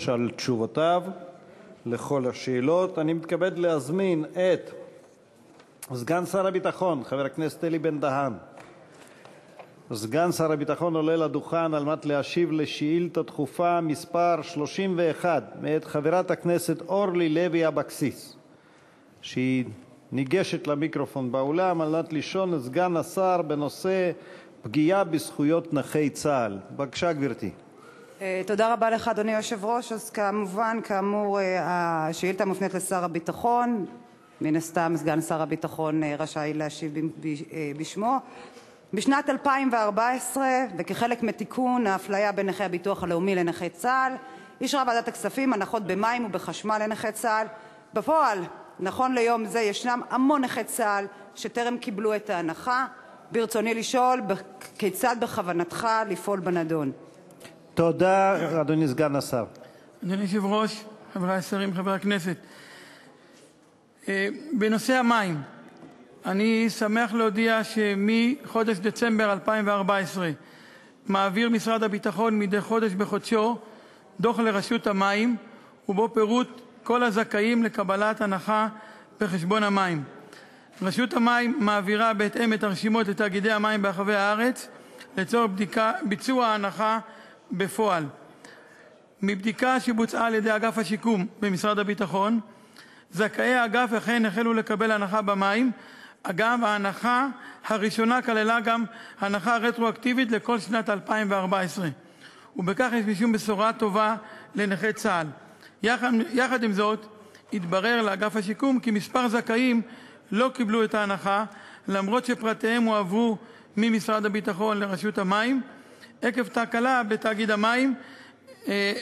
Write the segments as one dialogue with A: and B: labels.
A: על תשובותיו לכל השאלות. אני מתכבד להזמין את סגן שר הביטחון חבר הכנסת אלי בן-דהן. סגן שר הביטחון עולה לדוכן על מנת להשיב על שאילתה דחופה מספר 31 מאת חברת הכנסת אורלי לוי אבקסיס, שהיא ניגשת למיקרופון באולם על מנת לשאול את סגן השר בנושא פגיעה בזכויות נכי צה"ל. בבקשה, גברתי.
B: תודה רבה לך, אדוני היושב-ראש. אז כאמור, השאילתה מופנית לשר הביטחון. מן הסתם, סגן שר הביטחון רשאי להשיב בשמו. בשנת 2014, וכחלק מתיקון האפליה בין נכי הביטוח הלאומי לנכי צה"ל, אישרה ועדת הכספים הנחות במים ובחשמל לנכי צה"ל. בפועל, נכון ליום זה, ישנם המון נכי צה"ל שטרם קיבלו את ההנחה. ברצוני לשאול, כיצד בכוונתך לפעול בנדון?
A: תודה, אדוני סגן השר.
C: אדוני היושב-ראש, חברי השרים, חברי הכנסת, בנושא המים, אני שמח להודיע שמחודש דצמבר 2014 מעביר משרד הביטחון מדי חודש בחודשו דוח לרשות המים, ובו פירוט כל הזכאים לקבלת הנחה בחשבון המים. רשות המים מעבירה בהתאם את הרשימות לתאגידי המים ברחבי הארץ לצורך ביצוע ההנחה בפועל. מבדיקה שבוצעה על-ידי אגף השיקום במשרד הביטחון, זכאי האגף אכן החלו לקבל הנחה במים. אגב, ההנחה הראשונה כללה גם הנחה רטרואקטיבית לכל שנת 2014, ובכך יש משום בשורה טובה לנכי צה"ל. יחד עם זאת, התברר לאגף השיקום כי מספר זכאים לא קיבלו את ההנחה, למרות שפרטיהם הועברו ממשרד הביטחון לרשות המים, עקב תקלה בתאגיד המים,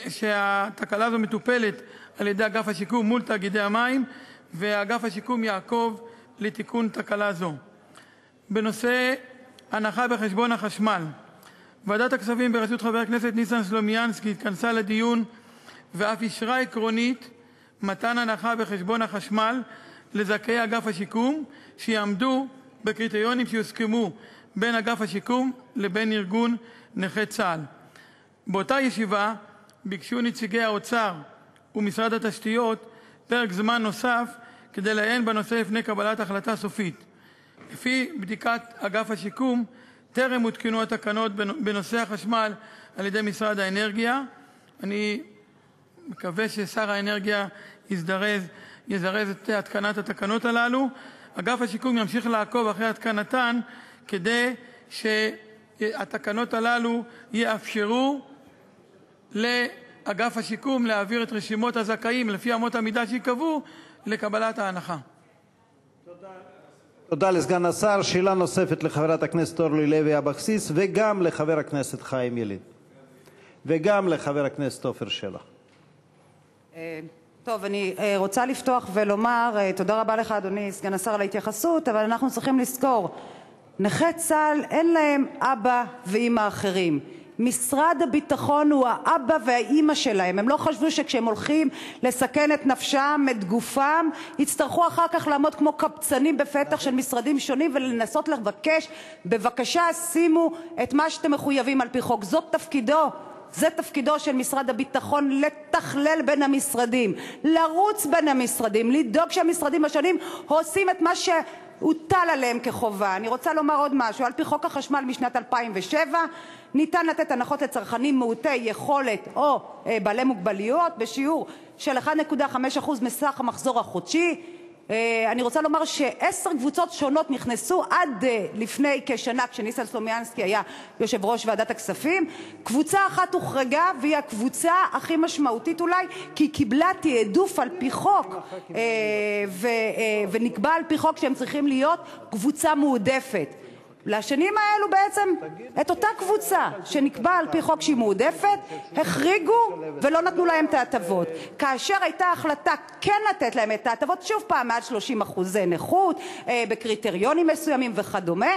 C: שהתקלה הזו מטופלת על-ידי אגף השיקום מול תאגידי המים, ואגף השיקום יעקוב לתיקון תקלה זו. בנושא הנחה בחשבון החשמל, ועדת הכספים בראשות חבר הכנסת ניסן סלומינסקי התכנסה לדיון ואף אישרה עקרונית מתן הנחה בחשבון החשמל לזכאי אגף השיקום שיעמדו בקריטריונים שיוסכמו בין אגף השיקום לבין ארגון נכי צה"ל. באותה ישיבה ביקשו נציגי האוצר ומשרד התשתיות פרק זמן נוסף כדי לעיין בנושא לפני קבלת החלטה סופית. לפי בדיקת אגף השיקום, טרם הותקנו התקנות בנושא החשמל על-ידי משרד האנרגיה. אני מקווה ששר האנרגיה יזרז את התקנת התקנות הללו. אגף השיקום ימשיך לעקוב אחרי התקנתן כדי שהתקנות הללו יאפשרו לאגף השיקום להעביר את רשימות הזכאים לפי אמות המידה שיקבעו לקבלת ההנחה.
A: תודה לסגן השר. שאלה נוספת לחברת הכנסת אורלי לוי אבקסיס, וגם לחבר הכנסת חיים ילין, וגם לחבר הכנסת עפר שלח.
B: טוב, אני רוצה לפתוח ולומר תודה רבה לך, אדוני סגן השר, על ההתייחסות, אבל אנחנו צריכים לזכור, נכי צה"ל אין להם אבא ואמא אחרים. משרד הביטחון הוא האבא והאימא שלהם. הם לא חשבו שכשהם הולכים לסכן את נפשם, את גופם, יצטרכו אחר כך לעמוד כמו קבצנים בפתח של משרדים שונים ולנסות לבקש, בבקשה שימו את מה שאתם מחויבים על פי חוק. זאת תפקידו. זה תפקידו של משרד הביטחון, לתכלל בין המשרדים, לרוץ בין המשרדים, לדאוג שהמשרדים השונים עושים את מה שהוטל עליהם כחובה. אני רוצה לומר עוד משהו. על פי חוק החשמל משנת 2007 ניתן לתת הנחות לצרכנים מעוטי יכולת או בעלי מוגבלויות בשיעור של 1.5% מסך המחזור החודשי. אני רוצה לומר ש10 קבוצות שונות נכנסו עד לפני כשנה, כשניסן סלומינסקי היה יושב ראש ועדת הכספים. קבוצה אחת הוחרגה, והיא הקבוצה הכי משמעותית אולי, כי היא קיבלה תעדוף על פי חוק, ונקבע על פי חוק שהם צריכים להיות קבוצה מועדפת. לשנים האלו בעצם את אותה קבוצה שנקבע על פי חוק שהיא מועדפת, החריגו ולא נתנו להם את ההטבות. כאשר הייתה החלטה כן לתת להם את ההטבות, שוב פעם עד 30% נכות, בקריטריונים מסוימים וכדומה,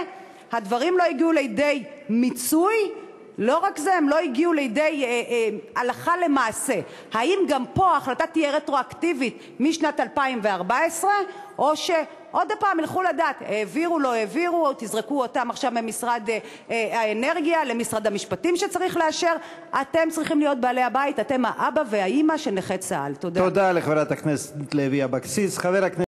B: הדברים לא הגיעו לידי מיצוי, לא רק זה, הם לא הגיעו לידי הלכה למעשה. האם גם פה ההחלטה תהיה רטרואקטיבית משנת 2014, או שעוד פעם ילכו לדעת, העבירו, לא העבירו, או תזרקו אותם עכשיו ממשרד האנרגיה למשרד המשפטים שצריך לאשר? אתם צריכים להיות בעלי הבית, אתם האבא והאימא של נכי צה"ל. תודה.
A: תודה לחברת הכנסת לוי אבקסיס.